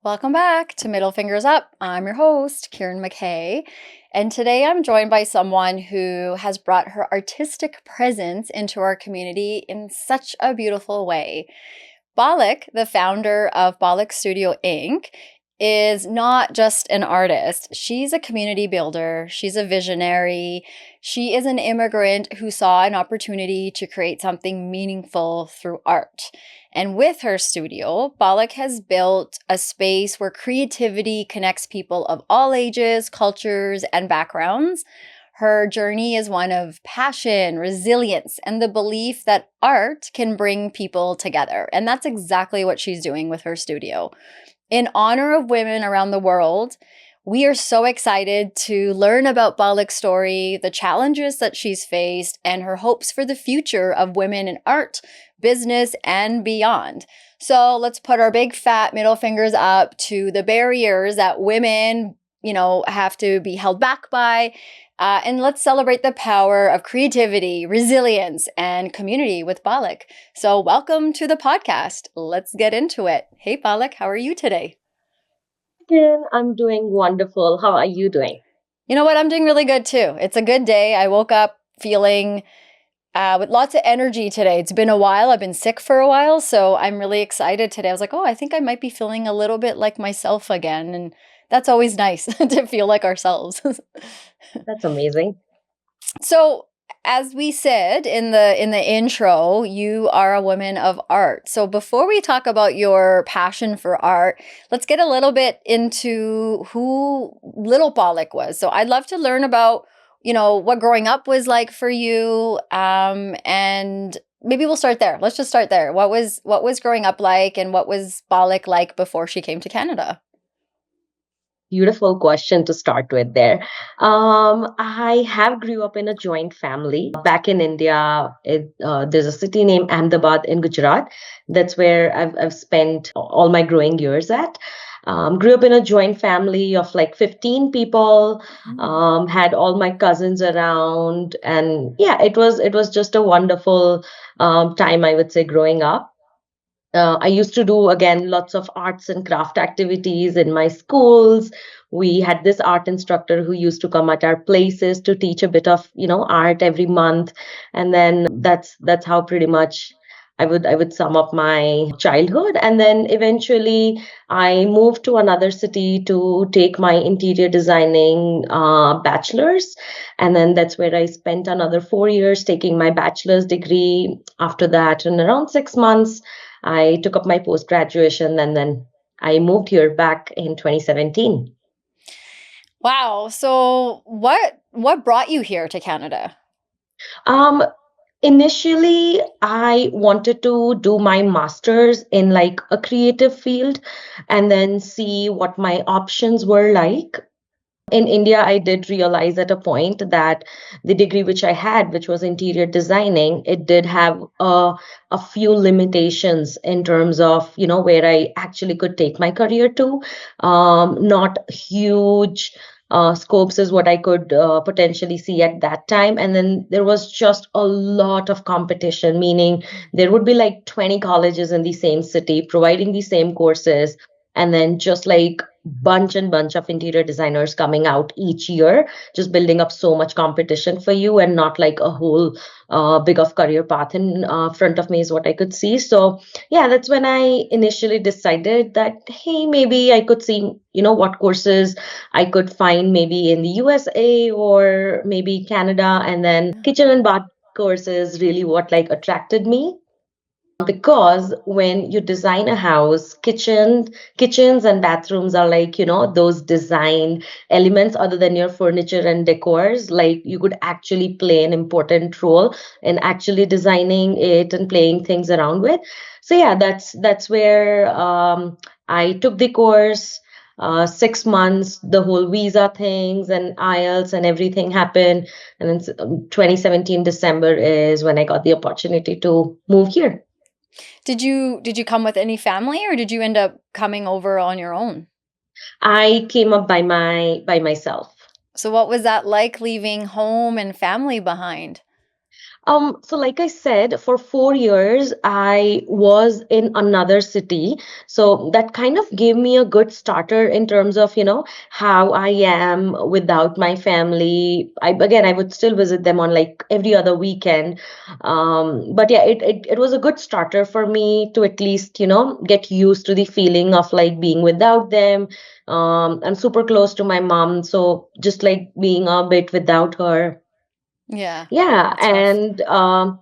Welcome back to Middle Fingers Up. I'm your host, Kieran McKay, and today I'm joined by someone who has brought her artistic presence into our community in such a beautiful way. Palak, the founder of Palak Studio Inc., is not just an artist. She's a community builder. She's a visionary. She is an immigrant who saw an opportunity to create something meaningful through art. And with her studio, Palak has built a space where creativity connects people of all ages, cultures, and backgrounds. Her journey is one of passion, resilience, and the belief that art can bring people together. And that's exactly what she's doing with her studio. In honor of women around the world, we are so excited to learn about Palak's story, the challenges that she's faced, and her hopes for the future of women in art, business, and beyond. So let's put our big fat middle fingers up to the barriers that women, have to be held back by. And let's celebrate the power of creativity, resilience, and community with Palak. So welcome to the podcast. Let's get into it. Hey, Palak, how are you today? Kieran, I'm doing wonderful. How are you doing? You know what? I'm doing really good too. It's a good day. I woke up feeling with lots of energy today. It's been a while. I've been sick for a while. So I'm really excited today. I was like, oh, I think I might be feeling a little bit like myself again. And that's always nice to feel like ourselves. That's amazing. So, as we said in the intro, you are a woman of art. So, before we talk about your passion for art, let's get a little bit into who little Palak was. So, I'd love to learn about, what growing up was like for you, and maybe we'll start there. Let's just start there. What was growing up like, and what was Palak like before she came to Canada? Beautiful question to start with there. I have grew up in a joint family back in India. There's a city named Ahmedabad in Gujarat. That's where I've spent all my growing years at. Grew up in a joint family of like 15 people. Had all my cousins around, and yeah, it was just a wonderful time, I would say, growing up. I used to do again lots of arts and craft activities in my schools. We had this art instructor who used to come at our places to teach a bit of art every month, and then that's how pretty much I would sum up my childhood. And then eventually I moved to another city to take my interior designing bachelor's, and then that's where I spent another 4 years taking my bachelor's degree. After that, in around 6 months, I took up my post graduation, and then I moved here back in 2017. Wow. So, what brought you here to Canada? Um, Initially, I wanted to do my master's in like a creative field and then see what my options were like. In India, I did realize at a point that the degree which I had, which was interior designing, it did have a few limitations in terms of, where I actually could take my career to. Not huge scopes is what I could potentially see at that time. And then there was just a lot of competition, meaning there would be like 20 colleges in the same city providing the same courses, and then just like bunch and bunch of interior designers coming out each year, just building up so much competition for you, and not like a whole big of career path in front of me is what I could see. So yeah, that's when I initially decided that, hey, maybe I could see what courses I could find maybe in the USA or maybe Canada. And then kitchen and bath courses really what like attracted me, because when you design a house, kitchens and bathrooms are like those design elements other than your furniture and decors. Like you could actually play an important role in actually designing it and playing things around with. So yeah, that's where I took the course. 6 months, the whole visa things and IELTS and everything happened. And then 2017 December is when I got the opportunity to move here. Did you come with any family, or did you end up coming over on your own? I came up by myself. So what was that like, leaving home and family behind? So like I said, for 4 years, I was in another city. So that kind of gave me a good starter in terms of, how I am without my family. I would still visit them on like every other weekend. But yeah, it was a good starter for me to at least, get used to the feeling of like being without them. I'm super close to my mom, so just like being a bit without her. Yeah, Yeah, that's rough. and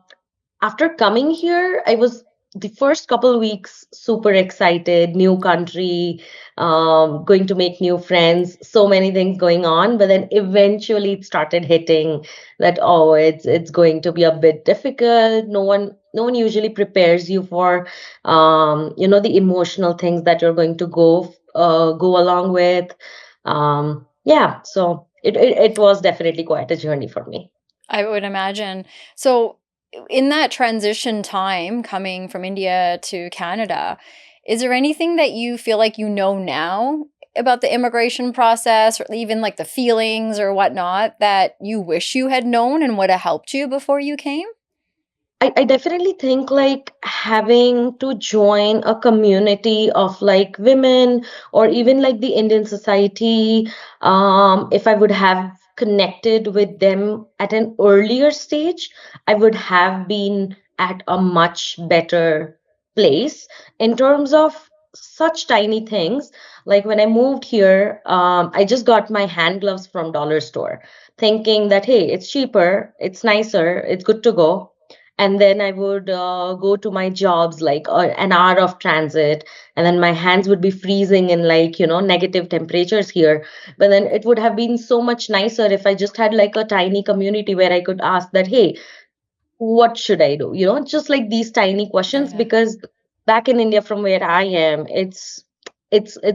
after coming here, I was the first couple weeks super excited, new country, going to make new friends, so many things going on. But then eventually it started hitting that, oh, it's going to be a bit difficult. No one usually prepares you for the emotional things that you're going to go along with. Yeah, so it was definitely quite a journey for me. I would imagine. So, in that transition time coming from India to Canada, is there anything that you feel like you know now about the immigration process, or even like the feelings or whatnot, that you wish you had known and would have helped you before you came? I definitely think like having to join a community of like women or even like the Indian society, if I would have connected with them at an earlier stage, I would have been at a much better place in terms of such tiny things. Like when I moved here, I just got my hand gloves from dollar store, thinking that, hey, it's cheaper, it's nicer, it's good to go. And then I would go to my jobs like an hour of transit, and then my hands would be freezing in like negative temperatures here. But then it would have been so much nicer if I just had like a tiny community where I could ask that, hey, what should I do? Just like these tiny questions, Yeah. because back in India from where I am, it's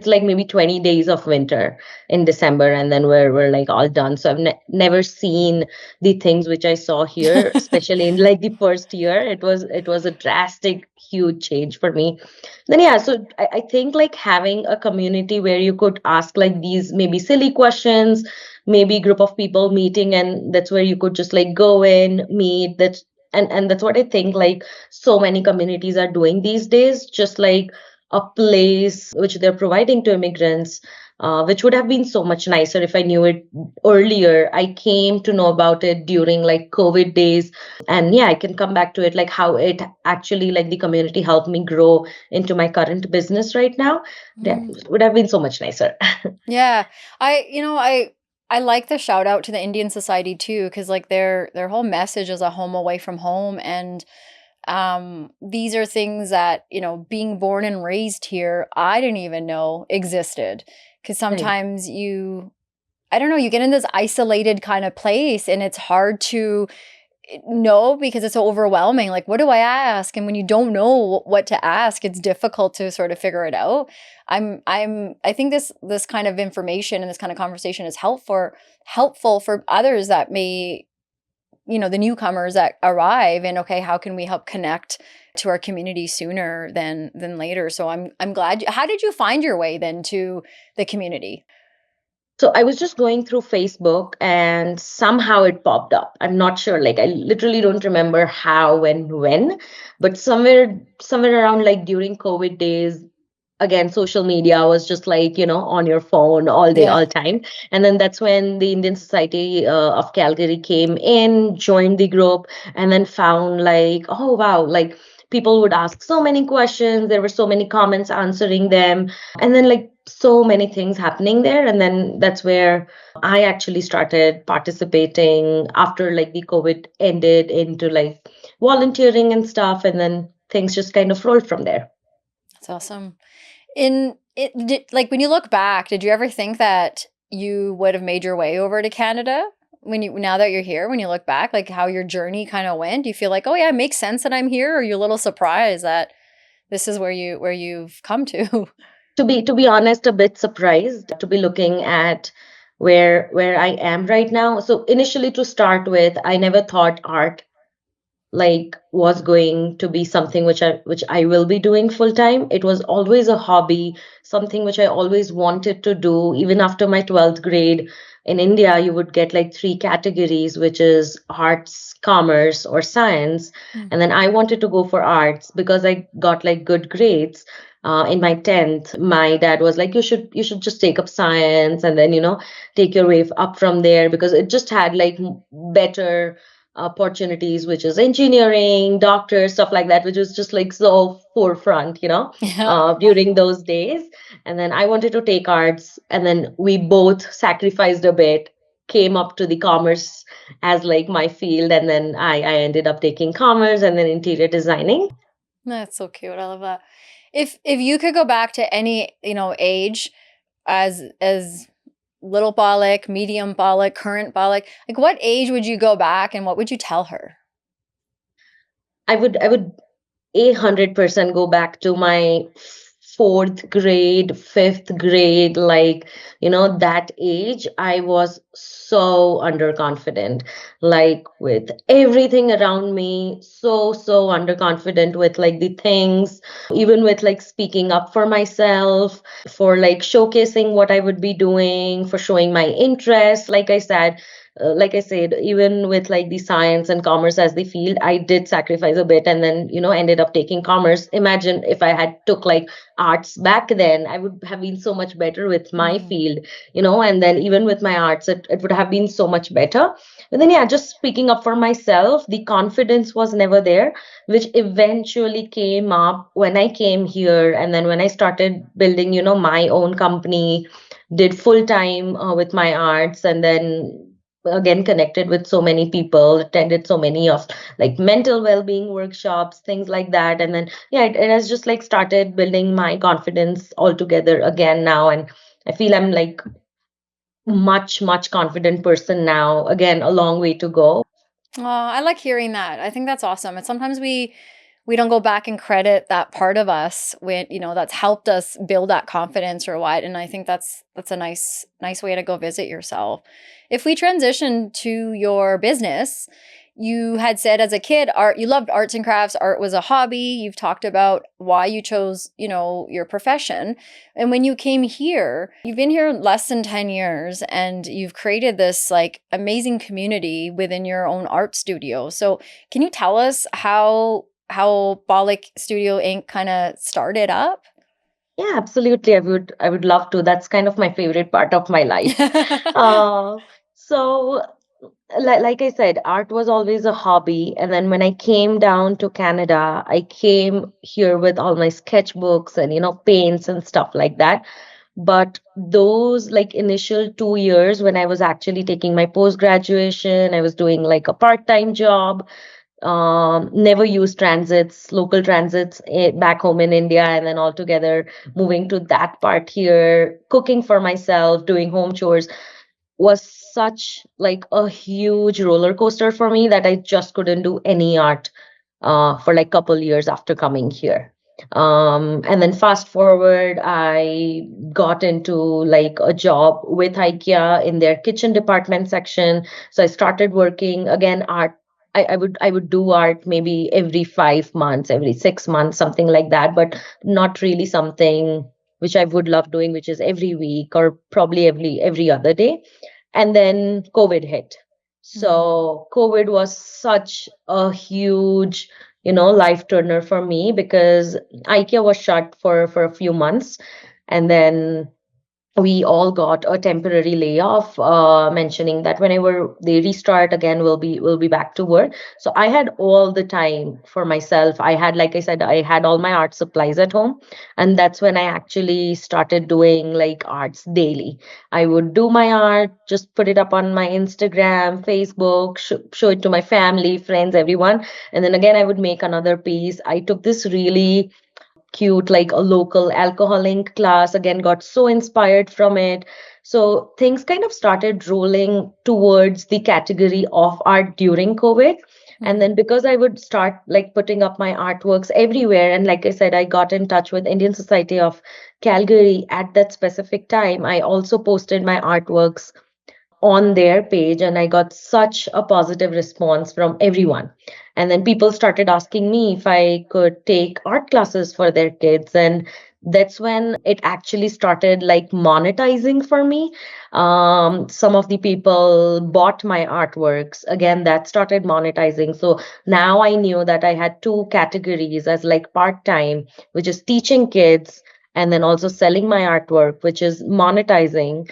like maybe 20 days of winter in December, and then we're like all done. So I've never seen the things which I saw here, especially in like the first year. It was a drastic, huge change for me. Then yeah, so I think like having a community where you could ask like these maybe silly questions, maybe group of people meeting, and that's where you could just like go in, meet. And that's what I think like so many communities are doing these days, just like a place which they're providing to immigrants, which would have been so much nicer if I knew it earlier. I came to know about it during like COVID days. And yeah, I can come back to it like how it actually like the community helped me grow into my current business right now. Yeah, Mm. it would have been so much nicer. Yeah. I like the shout out to the Indian Society too, because like their whole message is a home away from home. And these are things that, being born and raised here, I didn't even know existed. Because Right. sometimes I don't know, you get in this isolated kind of place and it's hard to know because it's so overwhelming. Like, what do I ask? And when you don't know what to ask, it's difficult to sort of figure it out. I think this kind of information and this kind of conversation is helpful for others that may, the newcomers that arrive, and okay, how can we help connect to our community sooner than later? So I'm glad. How did you find your way then to the community? So I was just going through Facebook and somehow it popped up. I'm not sure. Like I literally don't remember how and when, but somewhere around like during COVID days, again, social media was just like, on your phone all day, Yeah. all time. And then that's when the Indian Society of Calgary came in, joined the group, and then found like, oh wow, like people would ask so many questions. There were so many comments answering them, and then like so many things happening there. And then that's where I actually started participating after like the COVID ended into like volunteering and stuff. And then things just kind of rolled from there. That's awesome. In it like, when you look back, did you ever think that you would have made your way over to Canada? Now that you're here, when you look back, like how your journey kind of went, do you feel like, oh yeah, it makes sense that I'm here, or you're a little surprised that this is where you've come to? To be honest, a bit surprised to be looking at where I am right now. So initially, to start with, I never thought art like was going to be something which I will be doing full time. It was always a hobby, something which I always wanted to do. Even after my 12th grade in India, you would get like three categories, which is arts, commerce, or science. Mm. And then I wanted to go for arts because I got like good grades. In my 10th, my dad was like, you should just take up science and then, take your way up from there because it just had like better opportunities, which is engineering, doctors, stuff like that, which was just like so forefront, Yeah. during those days. And then I wanted to take arts, and then we both sacrificed a bit, came up to the commerce as like my field, and then I ended up taking commerce and then interior designing. That's so cute. I love that. If you could go back to any, age as little Palak, medium Palak, current Palak, like what age would you go back and what would you tell her? I would 100% go back to my fourth grade, fifth grade, like, that age. I was so underconfident, like with everything around me, so underconfident with like the things, even with like speaking up for myself, for like showcasing what I would be doing, for showing my interest. Like I said, even with like the science and commerce as the field, I did sacrifice a bit and then, ended up taking commerce. Imagine if I had took like arts back then, I would have been so much better with my Mm. field, and then even with my arts, it would have been so much better. But then, yeah, just speaking up for myself, the confidence was never there, which eventually came up when I came here. And then when I started building, my own company, did full time with my arts, and then again connected with so many people, attended so many of like mental well-being workshops, things like that. And then yeah, it has just like started building my confidence altogether again now. And I feel I'm like much confident person now. Again, a long way to go. Oh, I like hearing that. I think that's awesome. And sometimes we don't go back and credit that part of us when, that's helped us build that confidence or what. And I think that's a nice way to go visit yourself. If we transition to your business, you had said as a kid, art, you loved arts and crafts, art was a hobby. You've talked about why you chose, your profession. And when you came here, you've been here less than 10 years and you've created this like amazing community within your own art studio. So, can you tell us how Bollock Studio Inc. kind of started up? Yeah, absolutely. I would love to. That's kind of my favorite part of my life. Uh, so like I said, art was always a hobby. And then when I came down to Canada, I came here with all my sketchbooks and, paints and stuff like that. But those like initial 2 years when I was actually taking my post graduation, I was doing like a part-time job, never used transits, local transits back home in India, and then altogether moving to that part here, cooking for myself, doing home chores was such like a huge roller coaster for me that I just couldn't do any art for like couple years after coming here. And then fast forward, I got into like a job with IKEA in their kitchen department section. So I started working again art. I would do art maybe every 5 months, every 6 months, something like that, but not really something which I would love doing, which is every week or probably every other day. And then COVID hit. Mm. So COVID was such a huge, life turner for me because IKEA was shut for a few months, and then we all got a temporary layoff, mentioning that whenever they restart again, we'll be back to work. So I had all the time for myself. I had, like I said, I had all my art supplies at home, and that's when I actually started doing like arts daily. I would do my art, just put it up on my Instagram, Facebook, show it to my family, friends, everyone, and then again I would make another piece. I took this really cute like a local alcohol ink class, again got so inspired from it. So things kind of started rolling towards the category of art during COVID. And Mm. then because I would start like putting up my artworks everywhere, and like I said, I got in touch with Indian Society of Calgary at that specific time. I also posted my artworks on their page, and I got such a positive response from everyone. And then people started asking me if I could take art classes for their kids, and that's when it actually started like monetizing for me. Some of the people bought my artworks. Again, that started monetizing. So now I knew that I had two categories as like part time, which is teaching kids, and then also selling my artwork, which is monetizing.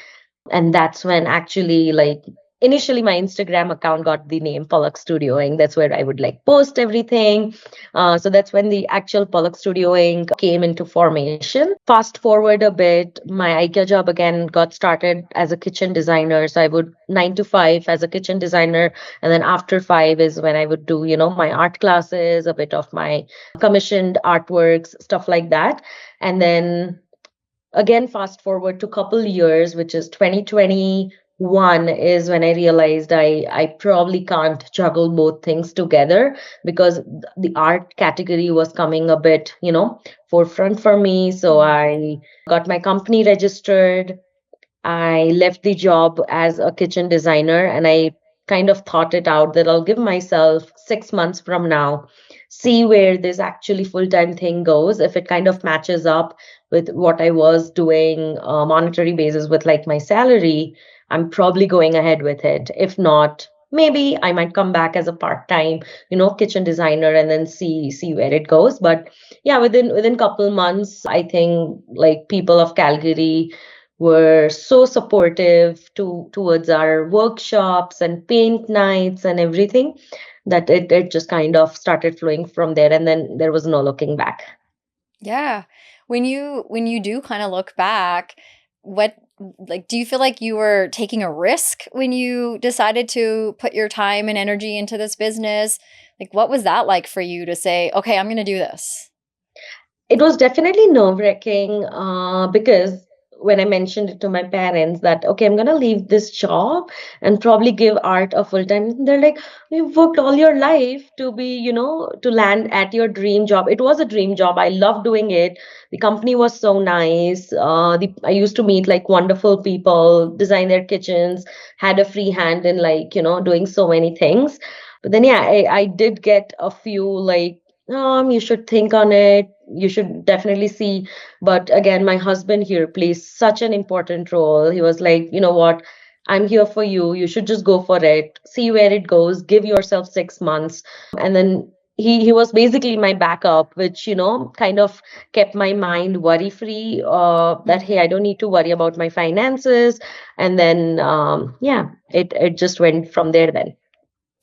And that's when actually like initially my Instagram account got the name Palak Studioing. That's where I would like post everything. So that's when the actual Palak Studioing came into formation. Fast forward a bit, my IKEA job again got started as a kitchen designer. So I would 9 to 5 as a kitchen designer, and then after 5 is when I would do, my art classes, a bit of my commissioned artworks, stuff like that. And then again, fast forward to couple years, which is 2021, is when I realized I probably can't juggle both things together, because the art category was coming a bit, forefront for me. So Mm. I got my company registered. I left the job as a kitchen designer, and I kind of thought it out that I'll give myself 6 months from now, see where this actually full time thing goes. If it kind of matches up with what I was doing, monetary basis with like my salary, I'm probably going ahead with it. If not, maybe I might come back as a part time, kitchen designer, and then see where it goes. But yeah, within couple months, I think like people of Calgary were so supportive towards our workshops and paint nights and everything, that it just kind of started flowing from there, and then there was no looking back. Yeah. When you do kind of look back, what like do you feel like you were taking a risk when you decided to put your time and energy into this business? Like what was that like for you to say, "Okay, I'm going to do this?" It was definitely nerve-wracking, because when I mentioned it to my parents that, okay, I'm gonna leave this job and probably give art a full time, they're like, you've worked all your life to be, to land at your dream job. It was a dream job. I loved doing it. The company was so nice. I used to meet like wonderful people, design their kitchens, had a free hand in like, doing so many things. But then, yeah, I did get a few like, you should think on it. You should definitely see. But again, my husband here plays such an important role. He was like, you know what? I'm here for you. You should just go for it. See where it goes. Give yourself 6 months. And then he was basically my backup, which, kind of kept my mind worry free. That, hey, Mhm. I don't need to worry about my finances. And then, yeah, it just went from there then.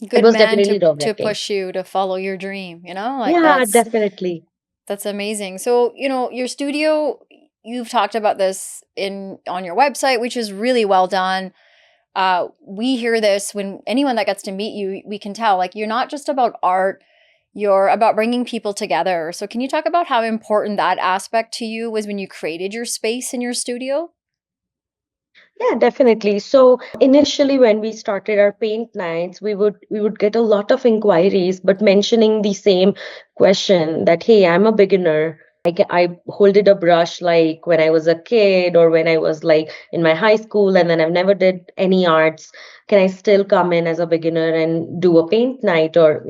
It Good was man definitely to nerve-wracking. push you to follow your dream, Like Yeah, definitely. that's amazing. So, your studio, you've talked about this in on your website, which is really well done. We hear this when anyone that gets to meet you, we can tell like you're not just about art, you're about bringing people together. So, can you talk about how important that aspect to you was when you created your space in your studio? Yeah, definitely. So initially when we started our paint nights, we would get a lot of inquiries, but mentioning the same question that, hey, I'm a beginner. I holded a brush like when I was a kid or when I was like in my high school, and then I've never did any arts. Can I still come in as a beginner and do a paint night, or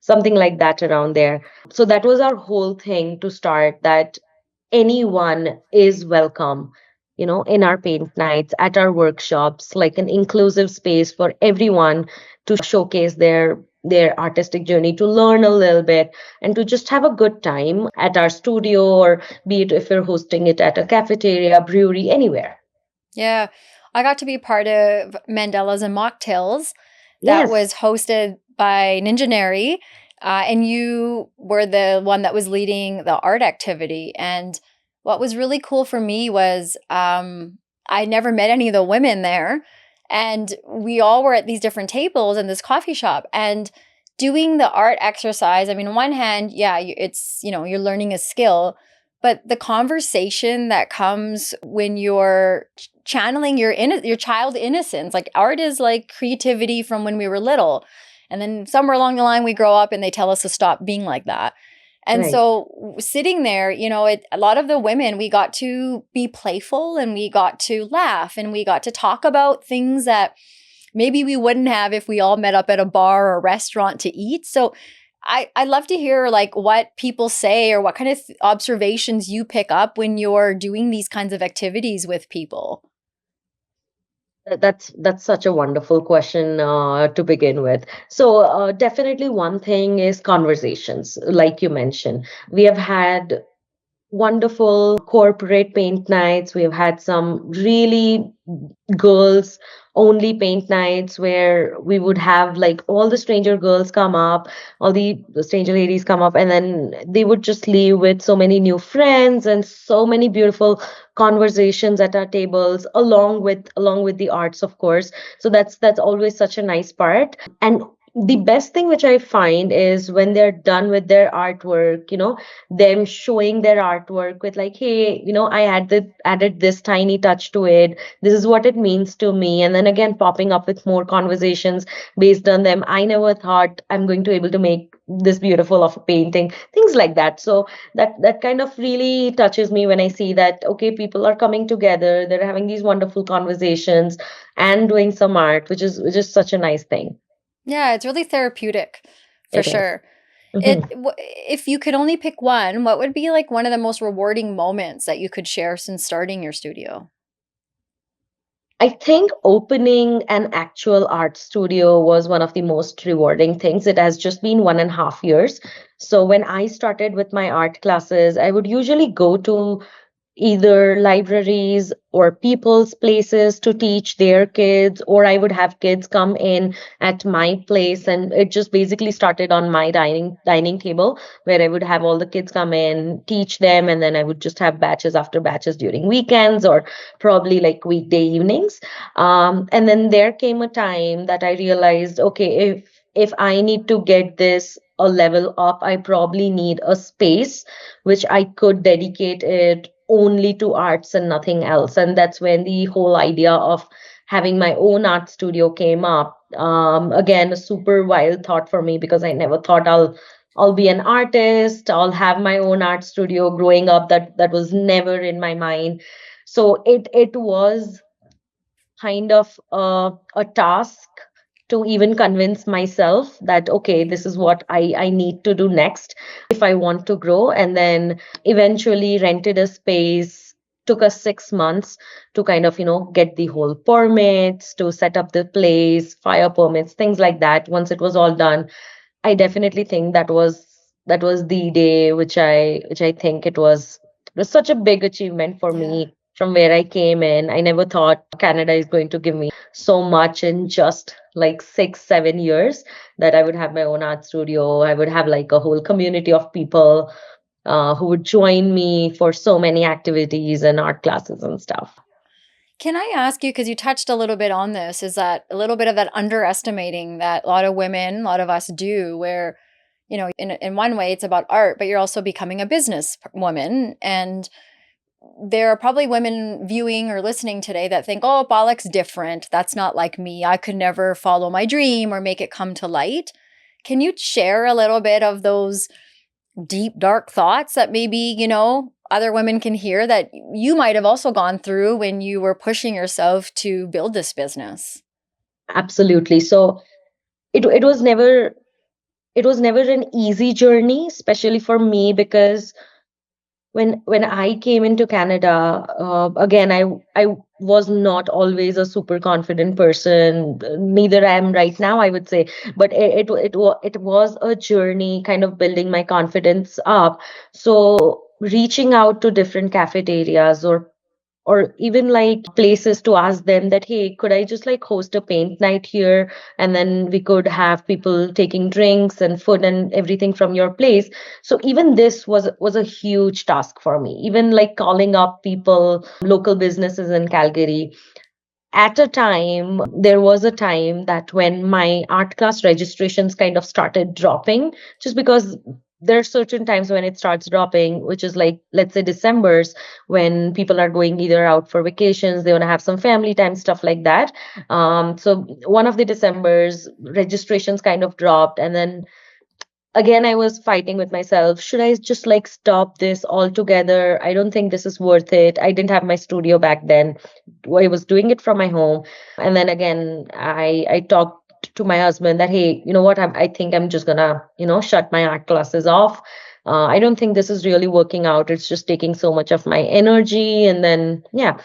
something like that around there? So that was our whole thing to start, that anyone is welcome, in our paint nights, at our workshops, like an inclusive space for everyone to showcase their artistic journey, to learn a little bit, and to just have a good time at our studio, or be it if you're hosting it at a cafeteria, brewery, anywhere. Yeah. I got to be part of Mandelas and Mocktails that Yes. was hosted by Ninja Neri. And you were the one that was leading the art activity. And what was really cool for me was I never met any of the women there. And we all were at these different tables in this coffee shop and doing the art exercise. I mean, on one hand, yeah, it's, you're learning a skill, but the conversation that comes when you're channeling your child innocence, like art is like creativity from when we were little, And then somewhere along the line, we grow up and they tell us to stop being like that. And Right. so sitting there, a lot of the women, we got to be playful and we got to laugh and we got to talk about things that maybe we wouldn't have if we all met up at a bar or a restaurant to eat. So I love to hear like what people say or what kind of observations you pick up when you're doing these kinds of activities with people. That's such a wonderful question to begin with. So definitely one thing is conversations, like you mentioned. We have had wonderful corporate paint nights. We've had some really girls only paint nights where we would have like all the stranger girls come up, all the stranger ladies come up, and then they would just leave with so many new friends and so many beautiful conversations at our tables, along with the arts, of course. So that's always such a nice part. And the best thing which I find is when they're done with their artwork, them showing their artwork with like, hey, I added this tiny touch to it. This is what it means to me. And then again, popping up with more conversations based on them. I never thought I'm going to able to make this beautiful of a painting, things like that. So that kind of really touches me when I see that, okay, people are coming together, they're having these wonderful conversations and doing some art, which is such a nice thing. Yeah, it's really therapeutic for It is. sure. Mhm. If you could only pick one, what would be like one of the most rewarding moments that you could share since starting your studio? I think opening an actual art studio was one of the most rewarding things. It has just been 1.5 years. So when I started with my art classes, I would usually go to either libraries or people's places to teach their kids, or I would have kids come in at my place, and it just basically started on my dining table where I would have all the kids come in, teach them, and then I would just have batches after batches during weekends or probably like weekday evenings. And then there came a time that I realized, okay, if I need to get this a level up, I probably need a space which I could dedicate it only to arts and nothing else. And that's when the whole idea of having my own art studio came up. Again, a super wild thought for me because I never thought I'll be an artist. I'll have my own art studio. Growing up, that was never in my mind. So it was kind of a task to even convince myself that okay, this is what I need to do next if I want to grow. And then eventually rented a space. Took us 6 months to kind of get the whole permits, to set up the place, fire permits, things like that. Once it was all done, I definitely think that was the day which I think it was such a big achievement for Yeah. me from where I came in. I never thought Canada is going to give me so much in just like 6, 7 years, that I would have my own art studio. I would have like a whole community of people who would join me for so many activities and art classes and stuff. Can I ask you, because you touched a little bit on this, is that a little bit of that underestimating that a lot of women, a lot of us do, where, in one way it's about art, but you're also becoming a business woman. And there are probably women viewing or listening today that think, oh, Palak's different. That's not like me. I could never follow my dream or make it come to light. Can you share a little bit of those deep, dark thoughts that maybe, other women can hear that you might have also gone through when you were pushing yourself to build this business? Absolutely. So it was never an easy journey, especially for me, because when I came into Canada, again, I was not always a super confident person. Neither I am right now, I would say. But it was a journey, kind of building my confidence up. So reaching out to different cafeterias or even like places to ask them that, hey, could I just like host a paint night here, and then we could have people taking drinks and food and everything from your place. So even this was a huge task for me, even like calling up people, local businesses in Calgary. At a time, there was a time that when my art class registrations kind of started dropping, just because there are certain times when it starts dropping, which is like, let's say December's, when people are going either out for vacations, they want to have some family time, stuff like that. So one of the December's registrations kind of dropped, and then again I was fighting with myself, should I just like stop this altogether? I don't think this is worth it. I didn't have my studio back then. I was doing it from my home. And then again, I talked to my husband that, hey, you know what, I think I'm just gonna, shut my art classes off. I don't think this is really working out. It's just taking so much of my energy. And then yeah,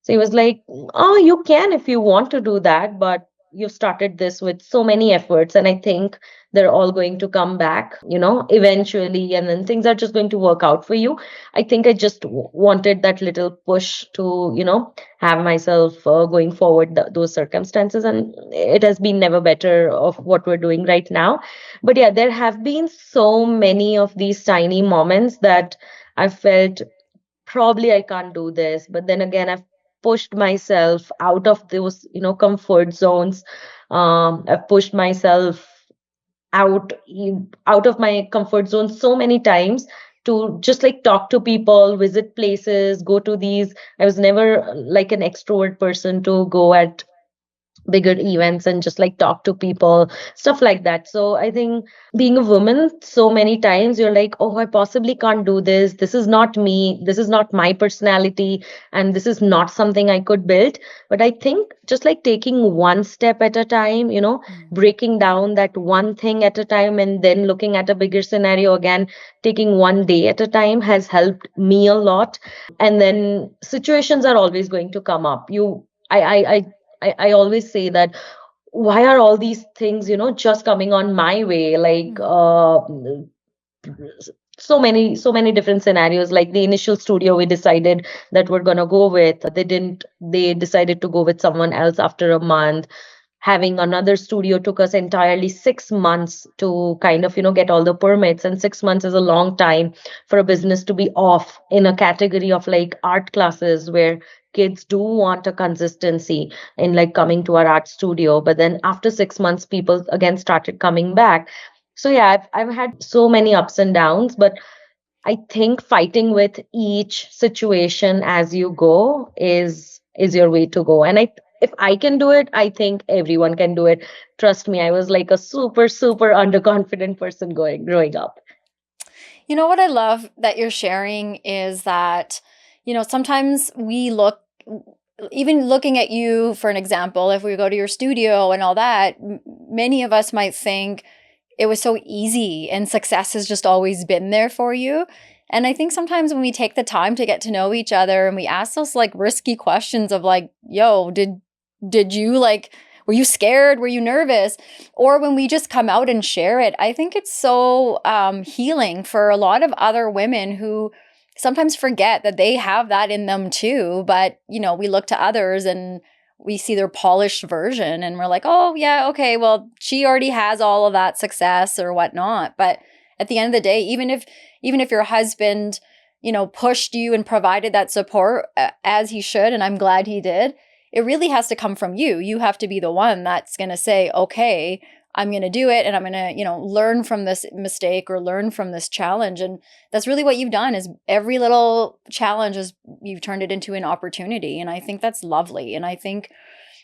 so he was like, oh, you can if you want to do that, but you've started this with so many efforts, and I think they're all going to come back, eventually, and then things are just going to work out for you. I think I just wanted that little push to, have myself going forward those circumstances, and it has been never better of what we're doing right now. But yeah, there have been so many of these tiny moments that I felt probably I can't do this. But then again, I've pushed myself out of those, comfort zones. I've pushed myself out of my comfort zone so many times to just like talk to people, visit places, go to these. I was never like an extrovert person to go at bigger events and just like talk to people, stuff like that. So I think being a woman, so many times you're like, oh, I possibly can't do this. This is not me. This is not my personality. And this is not something I could build. But I think just like taking one step at a time, Mm. breaking down that one thing at a time and then looking at a bigger scenario again, taking one day at a time has helped me a lot. And then situations are always going to come up. I always say that, why are all these things, just coming on my way? Like, Mm. so many different scenarios. Like the initial studio we decided that we're gonna go with, they decided to go with someone else after a month. Having another studio took us entirely 6 months to kind of, get all the permits, and 6 months is a long time for a business to be off in a category of like art classes where kids do want a consistency in like coming to our art studio. But then after 6 months, people again started coming back. So yeah, I've had so many ups and downs, but I think fighting with each situation as you go is your way to go. And if I can do it, I think everyone can do it. Trust me, I was like a super, super underconfident person growing up. You know what I love that you're sharing is that, sometimes we look, even looking at you for an example, if we go to your studio and all that, many of us might think it was so easy and success has just always been there for you. And I think sometimes when we take the time to get to know each other and we ask those like risky questions of like, yo, did you like, were you scared? Were you nervous? Or when we just come out and share it, I think it's so healing for a lot of other women who sometimes forget that they have that in them too. But, we look to others and we see their polished version and we're like, oh, yeah, okay, well, she already has all of that success or whatnot. But at the end of the day, even if your husband, pushed you and provided that support as he should, and I'm glad he did, it really has to come from you. You have to be the one that's going to say, okay, I'm going to do it and I'm going to, learn from this mistake or learn from this challenge. And that's really what you've done is every little challenge is you've turned it into an opportunity. And I think that's lovely. And I think,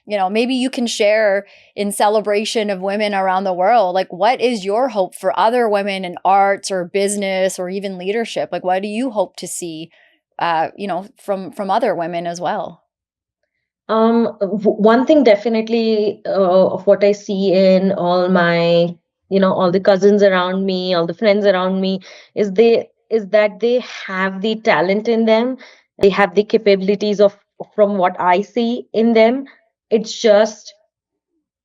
maybe you can share in celebration of women around the world, like what is your hope for other women in arts or business or even leadership? Like what do you hope to see, from other women as well? One thing definitely of what I see in all my, all the cousins around me, all the friends around me, is that they have the talent in them. They have the capabilities of from what I see in them. It's just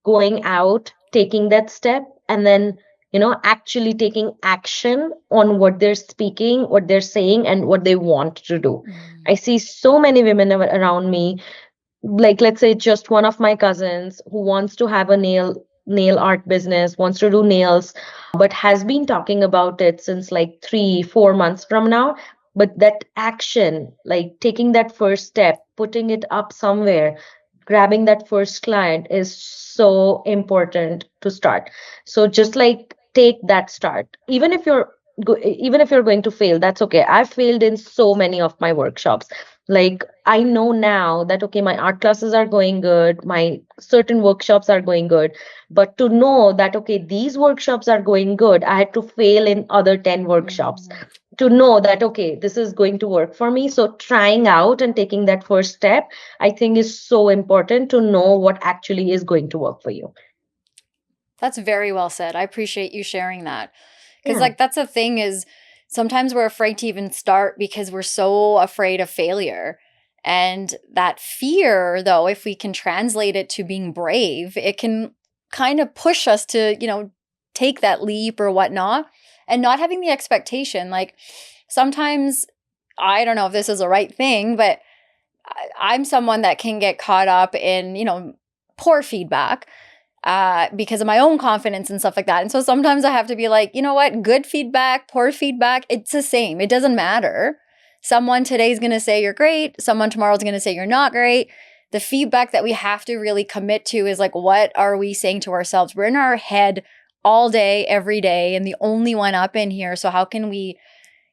going out, taking that step, and then, actually taking action on what they're speaking, what they're saying, and what they want to do. Mm. I see so many women around me, like let's say just one of my cousins who wants to have a nail art business, wants to do nails, but has been talking about it since like 3 4 months from now. But that action, like taking that first step, putting it up somewhere, grabbing that first client, is so important to start. So just like take that start, even if you're even if you're going to fail, that's okay. I've failed in so many of my workshops. Like, I know now that okay, my art classes are going good, my certain workshops are going good, but to know that okay, these workshops are going good, I had to fail in other 10 workshops Mhm. to know that okay, this is going to work for me. So trying out and taking that first step, I think, is so important to know what actually is going to work for you. That's very well said. I appreciate you sharing that. Because, Yeah. like, that's the thing is sometimes we're afraid to even start because we're so afraid of failure. And that fear, though, if we can translate it to being brave, it can kind of push us to, take that leap or whatnot and not having the expectation. Like, sometimes I don't know if this is the right thing, but I'm someone that can get caught up in, poor feedback because of my own confidence and stuff like that. And so sometimes I have to be like, you know what? Good feedback, poor feedback, it's the same. It doesn't matter. Someone today's going to say you're great. Someone tomorrow's going to say you're not great. The feedback that we have to really commit to is like, what are we saying to ourselves? We're in our head all day, every day, and the only one up in here. So how can we,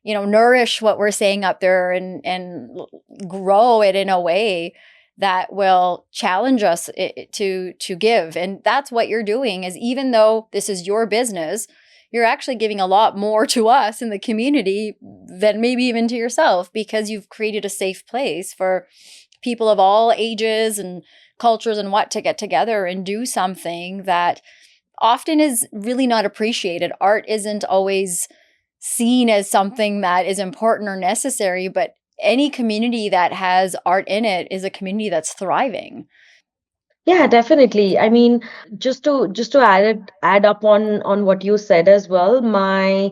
nourish what we're saying up there and grow it in a way that will challenge us to give. And that's what you're doing is even though this is your business, you're actually giving a lot more to us in the community than maybe even to yourself because you've created a safe place for people of all ages and cultures and what to get together and do something that often is really not appreciated. Art isn't always seen as something that is important or necessary, but any community that has art in it is a community that's thriving. Yeah, definitely. I mean, just to add up on what you said as well, my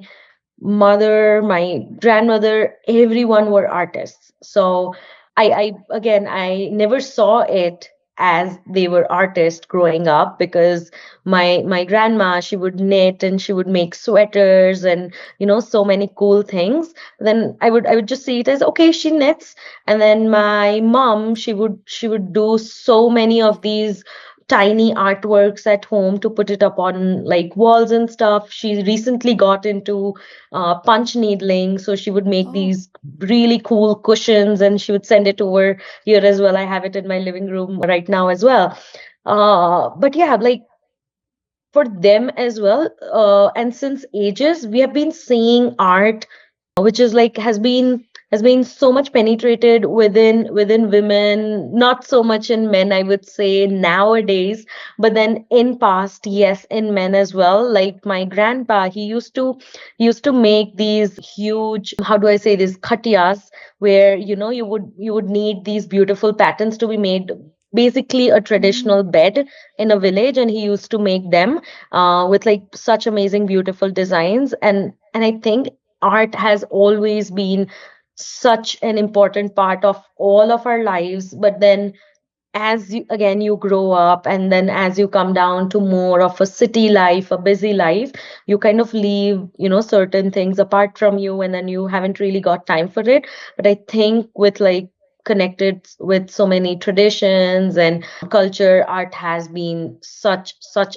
mother, my grandmother, everyone were artists. So I again, I never saw it as they were artists growing up because my grandma, she would knit and she would make sweaters and so many cool things. Then I would just see it as okay, she knits. And then my mom, she would do so many of these tiny artworks at home to put it up on like walls and stuff. She recently got into punch needling. So she would make Oh. these really cool cushions and she would send it over here as well. I have it in my living room right now as well. But yeah, like for them as well. And since ages, we have been seeing art which is like has been so much penetrated within women, not so much in men, I would say nowadays, but then in past, yes, in men as well. Like my grandpa, he used to make these huge, how do I say this, khatiyas, where you would need these beautiful patterns to be made, basically a traditional Mm. bed in a village, and he used to make them with like such amazing beautiful designs. And I think art has always been such an important part of all of our lives. But then as you again you grow up, and then as you come down to more of a city life, a busy life, you kind of leave certain things apart from you, and then you haven't really got time for it. But I think with like connected with so many traditions and culture, art has been such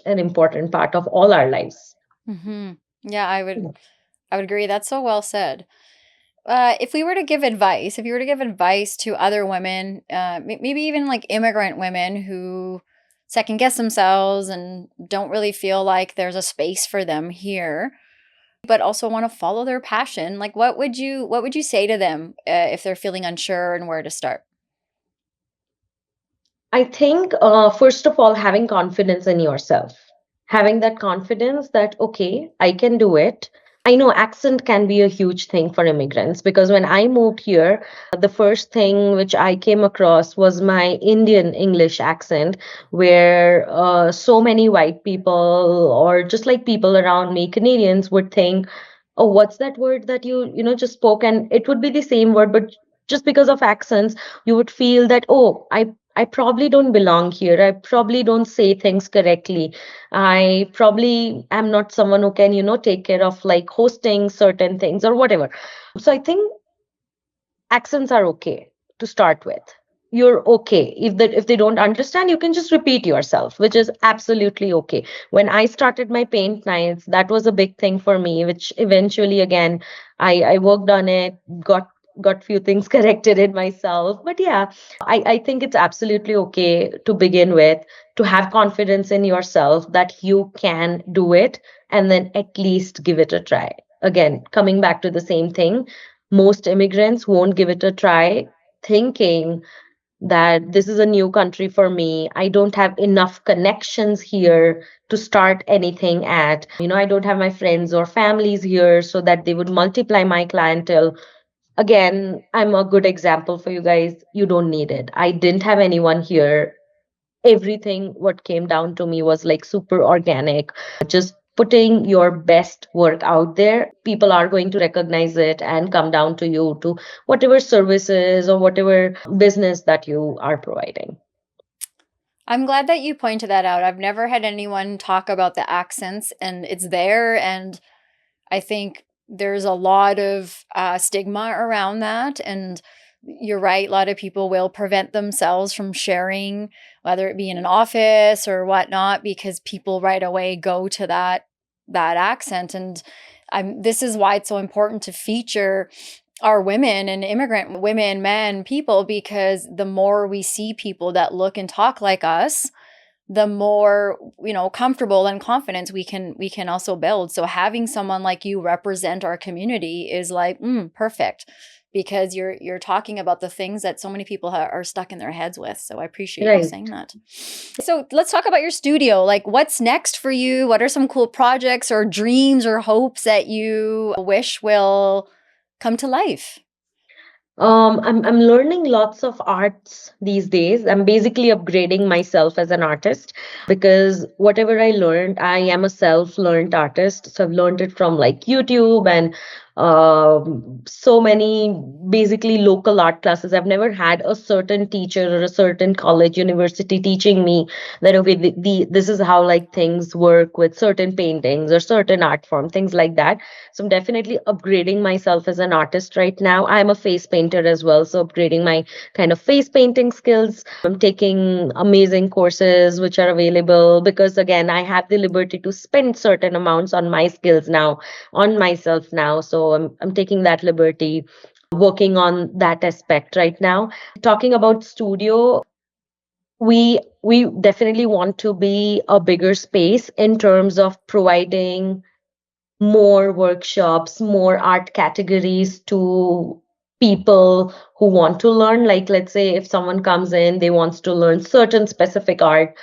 an important part of all our lives. Hmm. Yeah, I would agree. That's so well said. If we were to give advice, if you were to give advice to other women, maybe even like immigrant women who second guess themselves and don't really feel like there's a space for them here, but also want to follow their passion, like what would you say to them if they're feeling unsure and where to start? I think, first of all, having confidence in yourself, having that confidence that, okay, I can do it. I know accent can be a huge thing for immigrants because when I moved here, the first thing which I came across was my Indian English accent, where so many white people or just like people around me, Canadians, would think, oh, what's that word that you just spoke? And it would be the same word, but just because of accents, you would feel that, oh, I probably don't belong here. I probably don't say things correctly. I probably am not someone who can take care of like hosting certain things or whatever. So I think accents are okay to start with. you're okay. If they don't understand, you can just repeat yourself, which is absolutely okay. When I started my paint nights, that was a big thing for me, which eventually again I worked on it, got few things corrected in myself. But yeah, I think it's absolutely okay to begin with, to have confidence in yourself that you can do it, and then at least give it a try. Again, coming back to the same thing, most immigrants won't give it a try, thinking that this is a new country for me. I don't have enough connections here to start anything at. I don't have my friends or families here so that they would multiply my clientele. Again, I'm a good example for you guys. You don't need it. I didn't have anyone here. Everything what came down to me was like super organic, just putting your best work out there. People are going to recognize it and come down to you, to whatever services or whatever business that you are providing. I'm glad that you pointed that out. I've never had anyone talk about the accents, and it's there. And I think there's a lot of stigma around that. And you're right, a lot of people will prevent themselves from sharing, whether it be in an office or whatnot, because people right away go to that accent. And this is why it's so important to feature our women and immigrant women, men, people, because the more we see people that look and talk like us, the more, comfortable and confidence we can also build. So having someone like you represent our community is like perfect, because you're talking about the things that so many people are stuck in their heads with. So I appreciate you saying Right. that. So let's talk about your studio. Like, what's next for you? What are some cool projects or dreams or hopes that you wish will come to life? I'm learning lots of arts these days. I'm basically upgrading myself as an artist, because whatever I learned, I am a self-learned artist. So I've learned it from like YouTube and so many basically local art classes. I've never had a certain teacher or a certain college, university teaching me that okay, this is how like things work with certain paintings or certain art form, things like that. So I'm definitely upgrading myself as an artist right now. I'm a face painter as well, so upgrading my kind of face painting skills. I'm taking amazing courses which are available, because again, I have the liberty to spend certain amounts on my skills now, on myself now. So I'm taking that liberty, working on that aspect right now. Talking about studio, we definitely want to be a bigger space in terms of providing more workshops, more art categories to people who want to learn. Like, let's say if someone comes in, they wants to learn certain specific art.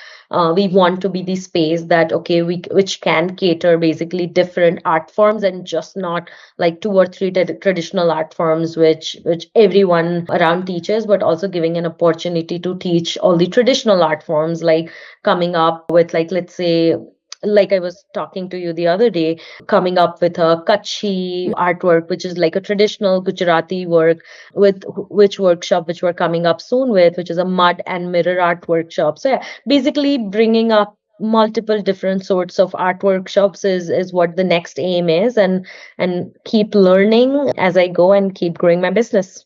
We want to be the space that okay, we which can cater basically different art forms, and just not like two or three traditional art forms which everyone around teaches, but also giving an opportunity to teach all the traditional art forms, like coming up with like, let's say, like I was talking to you the other day, coming up with a Kutchi artwork, which is like a traditional Gujarati work, with which workshop, which we're coming up soon with, which is a mud and mirror art workshop. So yeah, basically bringing up multiple different sorts of art workshops is what the next aim is, and keep learning as I go and keep growing my business.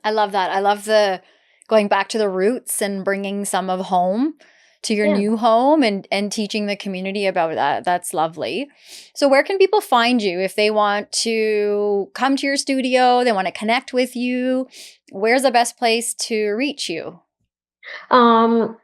I love that. I love the going back to the roots and bringing some of home to your Yeah. new home, and teaching the community about that. That's lovely. So where can people find you if they want to come to your studio, they want to connect with you? Where's the best place to reach you? Um,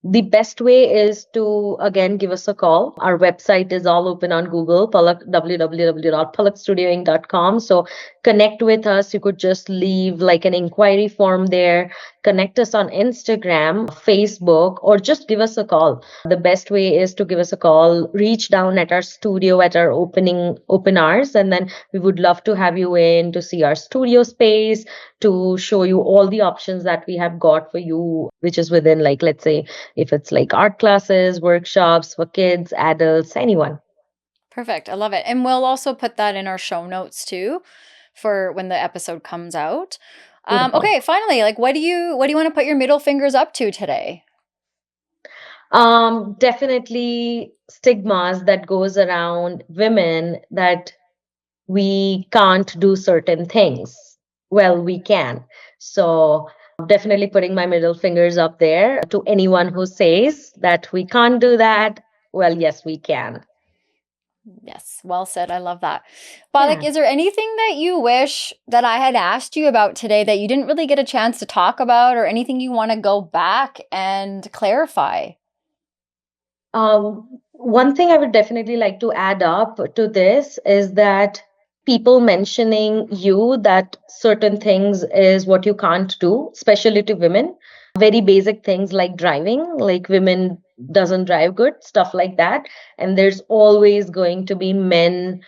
The best way is to again give us a call. Our website is all open on Google, Palak, www.palakstudioing.com. So connect with us. You could just leave like an inquiry form there. Connect us on Instagram, Facebook, or just give us a call. The best way is to give us a call, reach down at our studio at our open hours, and then we would love to have you in to see our studio space, to show you all the options that we have got for you, which is within like, let's say, if it's like art classes, workshops for kids, adults, anyone. Perfect. I love it. And we'll also put that in our show notes too for when the episode comes out. Beautiful. Okay, finally, like what do you want to put your middle fingers up to today? Definitely stigmas that goes around women, that we can't do certain things. Well, we can. So Definitely putting my middle fingers up there to anyone who says that we can't do that. Well, yes, we can. Yes, well said. I love that. Palak, Yeah. is there anything that you wish that I had asked you about today that you didn't really get a chance to talk about, or anything you want to go back and clarify? One thing I would definitely like to add up to this is that people mentioning you that certain things is what you can't do, especially to women. Very basic things like driving, like women doesn't drive good, stuff like that. And there's always going to be men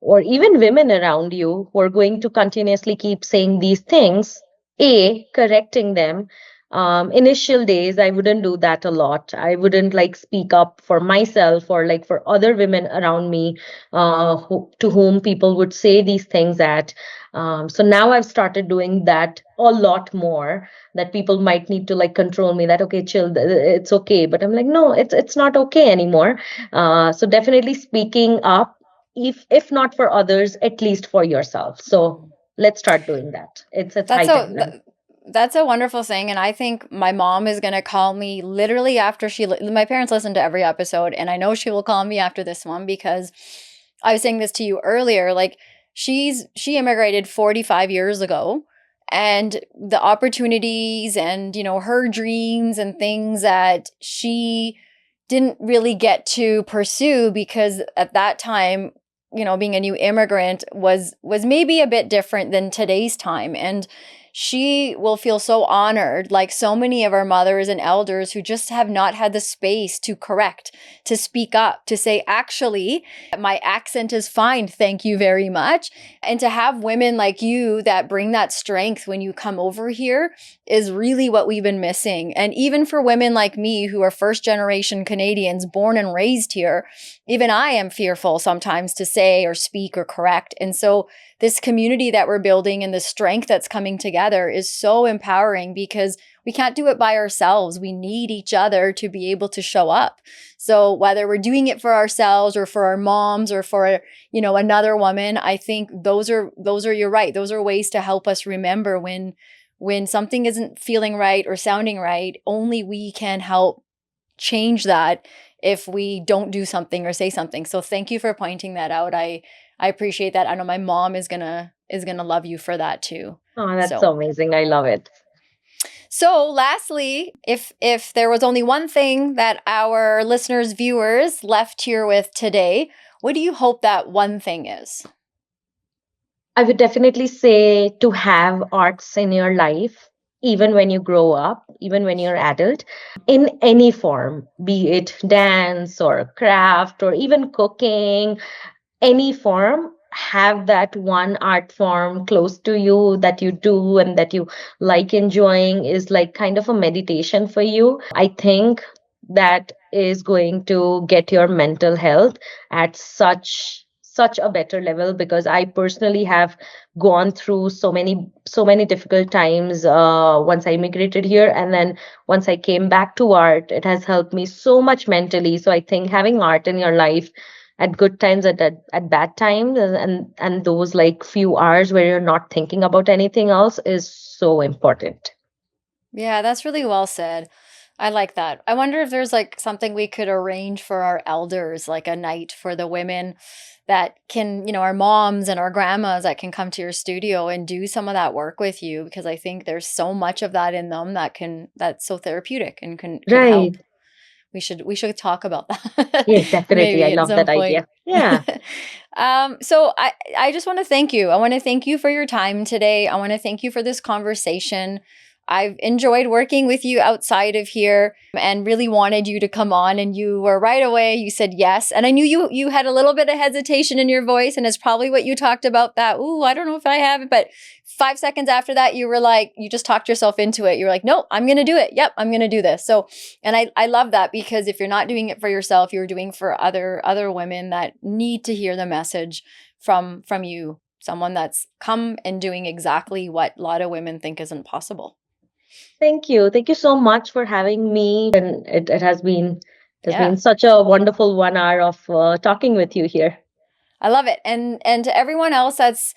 or even women around you who are going to continuously keep saying these things, A, correcting them. Initial days, I wouldn't do that a lot. I wouldn't like speak up for myself or like for other women around me to whom people would say these things at. So now I've started doing that a lot more. That people might need to like control me. That okay, chill, it's okay. But I'm like, no, it's not okay anymore. So definitely speaking up, if not for others, at least for yourself. So let's start doing that. It's That's high a time then. that's a wonderful thing, and I think my mom is gonna call me literally after my parents listen to every episode, and I know she will call me after this one because I was saying this to you earlier. Like she immigrated 45 years ago, and the opportunities and her dreams and things that she didn't really get to pursue because at that time, being a new immigrant was maybe a bit different than today's time. And she will feel so honored, like so many of our mothers and elders who just have not had the space to correct, to speak up, to say, actually, my accent is fine, thank you very much. And to have women like you that bring that strength when you come over here is really what we've been missing. And even for women like me who are first generation Canadians born and raised here, even I am fearful sometimes to say or speak or correct. And so this community that we're building and the strength that's coming together is so empowering because we can't do it by ourselves. We need each other to be able to show up. So whether we're doing it for ourselves or for our moms or for, another woman, I think those are you're right. Those are ways to help us remember when something isn't feeling right or sounding right. Only we can help change that if we don't do something or say something. So thank you for pointing that out. I appreciate that. I know my mom is gonna love you for that too. Oh, that's so So amazing. I love it. lastly, if there was only one thing that our listeners, viewers left here with today, what do you hope that one thing is? I would definitely say to have arts in your life, even when you grow up, even when you're adult, in any form, be it dance or craft or even cooking, any form, have that one art form close to you that you do and that you like enjoying is like kind of a meditation for you. I think that is going to get your mental health at such a better level because I personally have gone through so many difficult times once I immigrated here, and then once I came back to art, it has helped me so much mentally. So I think having art in your life at good times, at bad times, and those like few hours where you're not thinking about anything else is so important. Yeah, that's really well said. I like that. I wonder if there's like something we could arrange for our elders, like a night for the women that can, our moms and our grandmas that can come to your studio and do some of that work with you because I think there's so much of that in them that's so therapeutic and can could help. Right. We should talk about that Yes, definitely. I maybe at love some that point. idea. Yeah. So I just want to thank you. I want to thank you for your time today. I want to thank you for this conversation. I've enjoyed working with you outside of here and really wanted you to come on, and you were right away. You said yes. And I knew you had a little bit of hesitation in your voice, and it's probably what you talked about that, ooh, I don't know if I have it, but 5 seconds after that, you were like, you just talked yourself into it. You were like, no, I'm going to do it. Yep, I'm going to do this. So, and I love that because if you're not doing it for yourself, you're doing for other women that need to hear the message from you, someone that's come and doing exactly what a lot of women think isn't possible. Thank you. Thank you so much for having me. And it has been Yeah. such a wonderful 1 hour of talking with you here. I love it. And to everyone else that's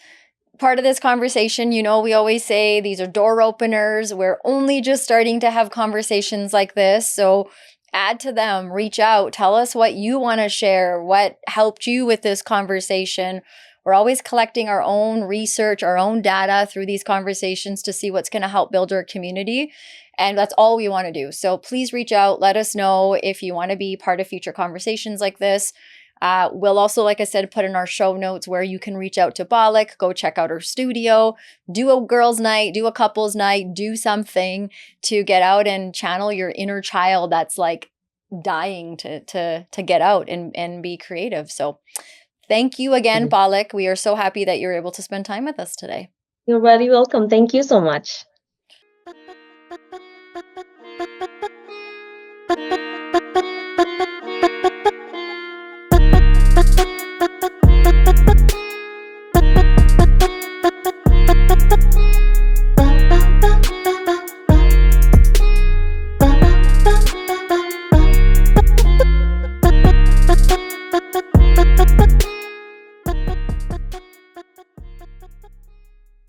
part of this conversation. We always say these are door openers. We're only just starting to have conversations like this. So add to them, reach out, tell us what you want to share, what helped you with this conversation. We're always collecting our own research, our own data through these conversations to see what's going to help build our community. And that's all we want to do. So please reach out. Let us know if you want to be part of future conversations like this. We'll also, like I said, put in our show notes where you can reach out to Palak, go check out her studio, do a girls' night, do a couples' night, do something to get out and channel your inner child that's like dying to get out and be creative. So thank you again, Palak. We are so happy that you're able to spend time with us today. You're very welcome. Thank you so much.